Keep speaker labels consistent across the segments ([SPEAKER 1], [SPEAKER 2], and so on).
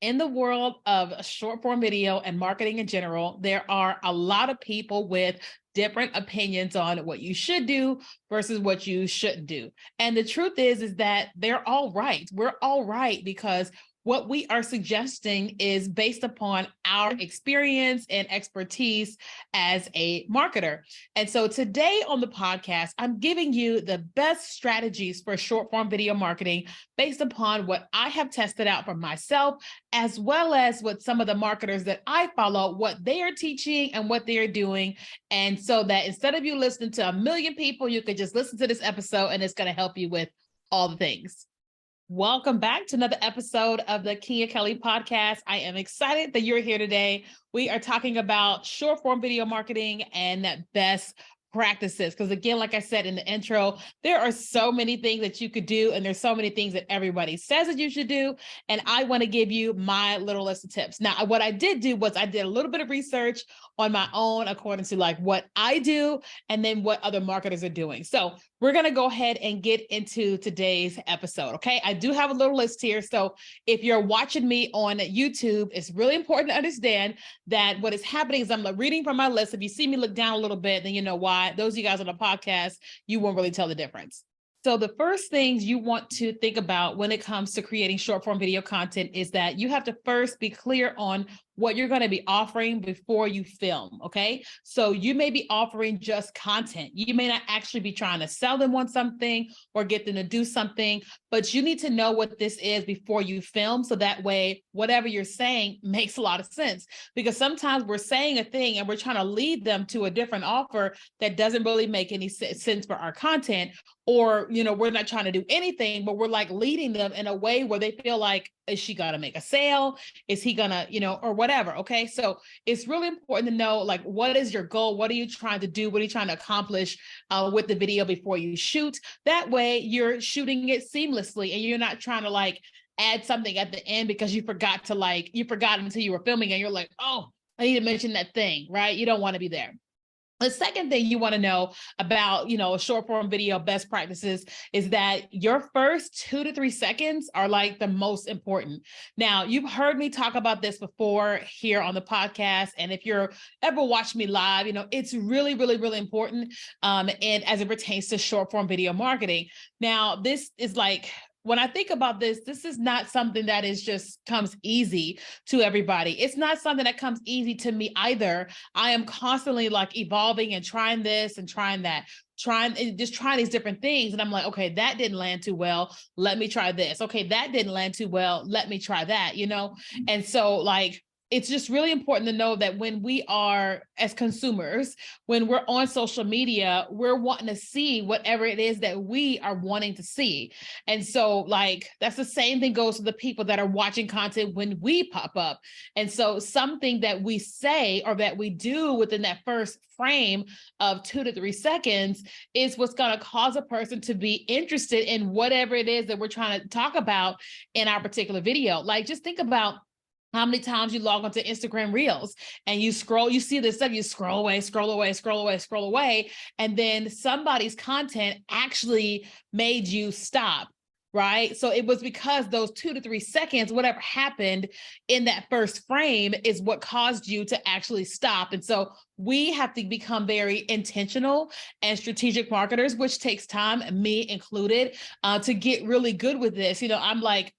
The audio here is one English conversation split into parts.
[SPEAKER 1] in the world of short form video and marketing in general, there are a lot of people with different opinions on what you should do versus what you shouldn't do. And the truth is that they're all right. We're all right because what we are suggesting is based upon our experience and expertise as a marketer. And so today on the podcast, I'm giving you the best strategies for short form video marketing based upon what I have tested out for myself, as well as what some of the marketers that I follow, what they are teaching and what they are doing. And so that instead of you listening to a million people, you could just listen to this episode and it's going to help you with all the things. Welcome back to another episode of the Keenya Kelly podcast. I am excited that you're here today. We are talking about short form video marketing and best practices. Because again, like I said in the intro, there are so many things that you could do, and there's so many things that everybody says that you should do. And I want to give you my little list of tips. Now, what I did do was I did a little bit of research on my own according to like what I do and then what other marketers are doing. So we're going to go ahead and get into today's episode. Okay. I do have a little list here. So if you're watching me on YouTube, it's really important to understand that what is happening is I'm reading from my list. If you see me look down a little bit, then you know why. Those of you guys on the podcast, you won't really tell the difference. So the first things you want to think about when it comes to creating short form video content is that you have to first be clear on what you're going to be offering before you film. Okay. So you may be offering just content. You may not actually be trying to sell them on something or get them to do something, but you need to know what this is before you film. So that way, whatever you're saying makes a lot of sense, because sometimes we're saying a thing and we're trying to lead them to a different offer that doesn't really make any sense for our content. Or, we're not trying to do anything, but we're like leading them in a way where they feel like, is she going to make a sale? Is he going to, or whatever. Okay. So it's really important to know, like, what is your goal? What are you trying to do? What are you trying to accomplish with the video before you shoot? That way you're shooting it seamlessly and you're not trying to like add something at the end because you forgot until you were filming and you're like, oh, I need to mention that thing, right? You don't want to be there. The second thing you want to know about, short form video best practices is that your first 2 to 3 seconds are like the most important. Now, you've heard me talk about this before here on the podcast. And if you're ever watched me live, it's really, really, really important. And as it pertains to short form video marketing. Now, this is like, when I think about this is not something that comes easy to everybody. It's not something that comes easy to me either. I am constantly like evolving and trying this and trying that, trying these different things. And I'm like, okay, that didn't land too well. Let me try this. Okay, that didn't land too well. Let me try that, And so like, it's just really important to know that when we are, as consumers, when we're on social media, we're wanting to see whatever it is that we are wanting to see. And so like, that's the same thing goes to the people that are watching content when we pop up. And so something that we say or that we do within that first frame of 2 to 3 seconds is what's going to cause a person to be interested in whatever it is that we're trying to talk about in our particular video. Like, just think about how many times you log onto Instagram Reels and you see this stuff, you scroll away, and then somebody's content actually made you stop, right? So it was because those 2 to 3 seconds, whatever happened in that first frame is what caused you to actually stop. And so we have to become very intentional and strategic marketers, which takes time, me included, to get really good with this. I'm like,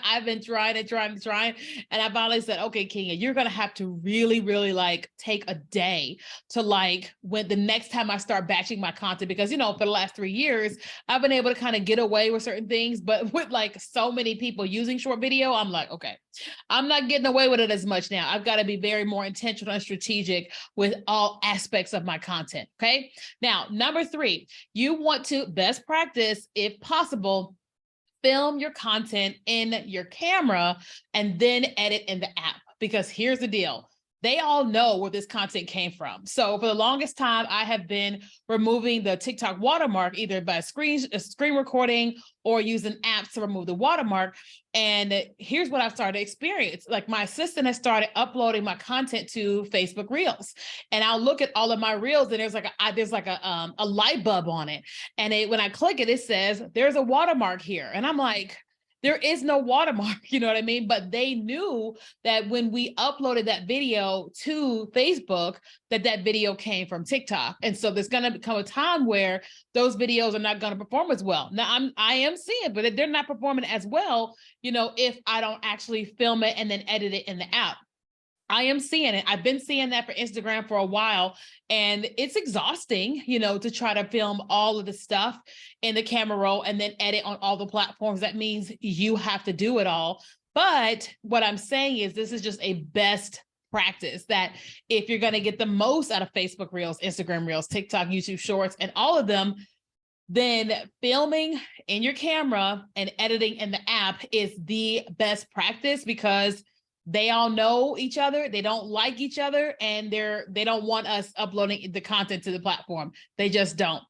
[SPEAKER 1] I've been trying, and I finally said, okay, Keenya, you're going to have to really, really like take a day to like, when the next time I start batching my content, because, for the last 3 years, I've been able to kind of get away with certain things, but with like so many people using short video, I'm like, okay, I'm not getting away with it as much now. I've got to be very more intentional and strategic with all aspects of my content. Okay. Now, number 3, you want to best practice, if possible, film your content in your camera and then edit in the app. Because here's the deal. They all know where this content came from. So for the longest time, I have been removing the TikTok watermark, either by screen recording or using apps to remove the watermark. And here's what I've started to experience. Like, my assistant has started uploading my content to Facebook Reels, and I'll look at all of my Reels, and there's like a light bulb on it. And when I click it, it says there's a watermark here, and I'm like, there is no watermark, you know what I mean? But they knew that when we uploaded that video to Facebook, that video came from TikTok. And so there's going to become a time where those videos are not going to perform as well. Now I am seeing, but they're not performing as well, if I don't actually film it and then edit it in the app. I am seeing it. I've been seeing that for Instagram for a while, and it's exhausting, to try to film all of the stuff in the camera roll and then edit on all the platforms. That means you have to do it all. But what I'm saying is this is just a best practice, that if you're going to get the most out of Facebook Reels, Instagram Reels, TikTok, YouTube Shorts, and all of them, then filming in your camera and editing in the app is the best practice, because they all know each other. They don't like each other, and they don't want us uploading the content to the platform. They just don't.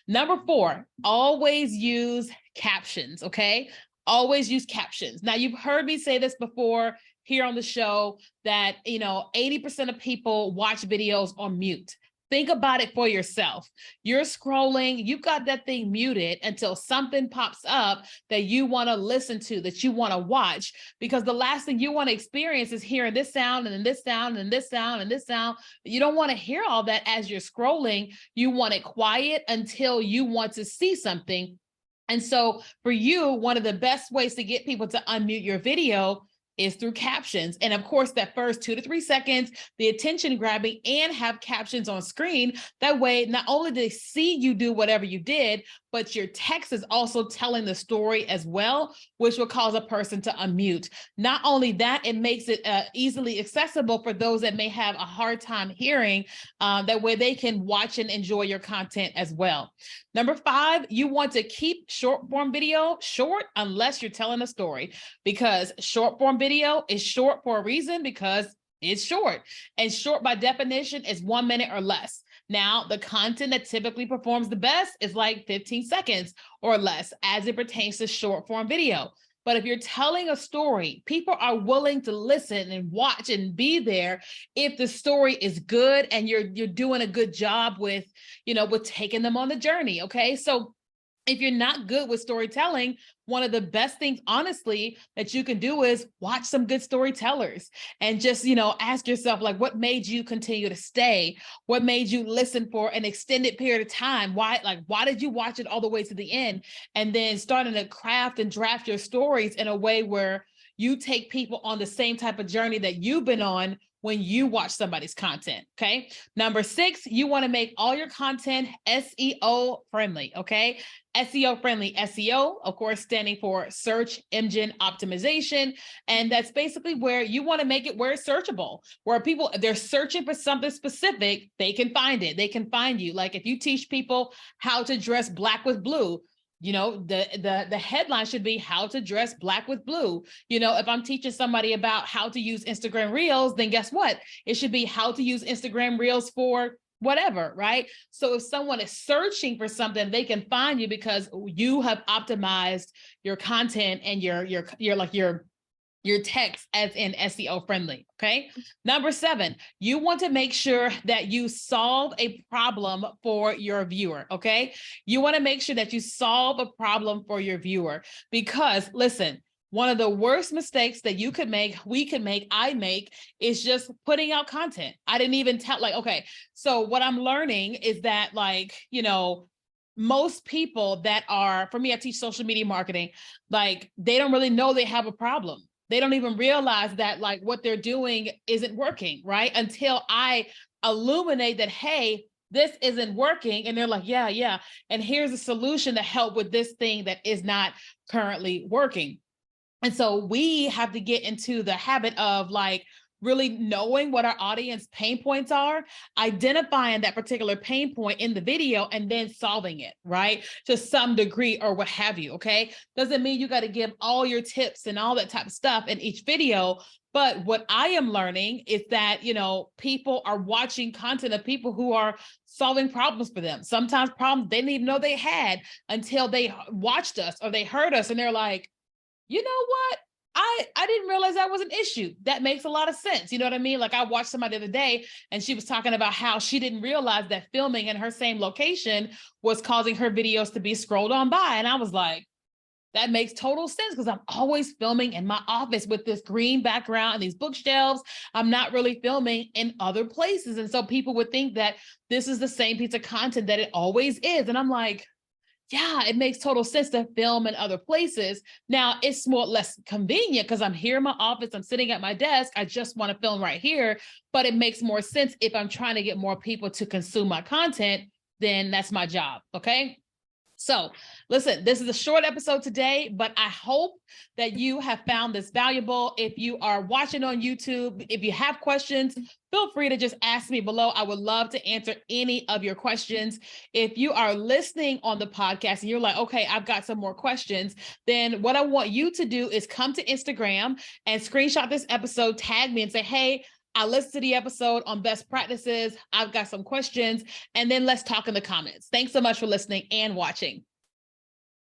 [SPEAKER 1] Number 4, always use captions. Okay. Always use captions. Now, you've heard me say this before here on the show, that, 80% of people watch videos on mute. Think about it for yourself. You're scrolling, you've got that thing muted until something pops up that you want to listen to, that you want to watch, because the last thing you want to experience is hearing this sound and then this sound and this sound and this sound. You don't want to hear all that as you're scrolling. You want it quiet until you want to see something. And so for you, one of the best ways to get people to unmute your video is through captions. And of course, that first 2 to 3 seconds, the attention grabbing, and have captions on screen. That way, not only do they see you do whatever you did, but your text is also telling the story as well, which will cause a person to unmute. Not only that, it makes it easily accessible for those that may have a hard time hearing. That way they can watch and enjoy your content as well. Number 5, you want to keep short form video short unless you're telling a story, because short form video is short for a reason, because it's short, and short by definition is 1 minute or less. Now, the content that typically performs the best is like 15 seconds or less as it pertains to short form video. But if you're telling a story, people are willing to listen and watch and be there if the story is good and you're doing a good job with, with taking them on the journey. Okay. So if you're not good with storytelling, one of the best things, honestly, that you can do is watch some good storytellers and just, ask yourself, like, what made you continue to stay? What made you listen for an extended period of time? Why did you watch it all the way to the end? And then starting to craft and draft your stories in a way where you take people on the same type of journey that you've been on when you watch somebody's content. Okay. Number 6, you want to make all your content SEO friendly. Okay. SEO friendly. SEO, of course, standing for search engine optimization. And that's basically where you want to make it where it's searchable, where people, they're searching for something specific, they can find it. They can find you. Like if you teach people how to dress black with blue, the headline should be how to dress black with blue. If I'm teaching somebody about how to use Instagram Reels, then guess what? It should be how to use Instagram Reels for whatever, right? So if someone is searching for something, they can find you because you have optimized your content and your text as in SEO friendly. Okay. Number 7, you want to make sure that you solve a problem for your viewer. Okay. You want to make sure that you solve a problem for your viewer, because listen, one of the worst mistakes that you could make, we could make, I make, is just putting out content. I didn't even tell, okay. So what I'm learning is that most people that are, for me, I teach social media marketing, they don't really know they have a problem. They don't even realize that what they're doing isn't working, right? Until I illuminate that, hey, this isn't working. And they're like, yeah. And here's a solution to help with this thing that is not currently working. And so we have to get into the habit of really knowing what our audience pain points are, identifying that particular pain point in the video, and then solving it, right? To some degree or what have you, okay? Doesn't mean you got to give all your tips and all that type of stuff in each video. But what I am learning is that, people are watching content of people who are solving problems for them. Sometimes problems they didn't even know they had until they watched us or they heard us and they're like, you know what? I didn't realize that was an issue. That makes a lot of sense. You know what I mean? I watched somebody the other day and she was talking about how she didn't realize that filming in her same location was causing her videos to be scrolled on by. And I was like, That makes total sense because I'm always filming in my office with this green background and these bookshelves. I'm not really filming in other places. And so people would think that this is the same piece of content that it always is. And I'm like, yeah, it makes total sense to film in other places. Now it's more less convenient because I'm here in my office, I'm sitting at my desk. I just want to film right here, but it makes more sense if I'm trying to get more people to consume my content, then that's my job. Okay. So listen, this is a short episode today, but I hope that you have found this valuable. If you are watching on YouTube, if you have questions, feel free to just ask me below. I would love to answer any of your questions. If you are listening on the podcast and you're like, okay, I've got some more questions, then what I want you to do is come to Instagram and screenshot this episode, tag me and say, hey, I listened to the episode on best practices. I've got some questions, and then let's talk in the comments. Thanks so much for listening and watching.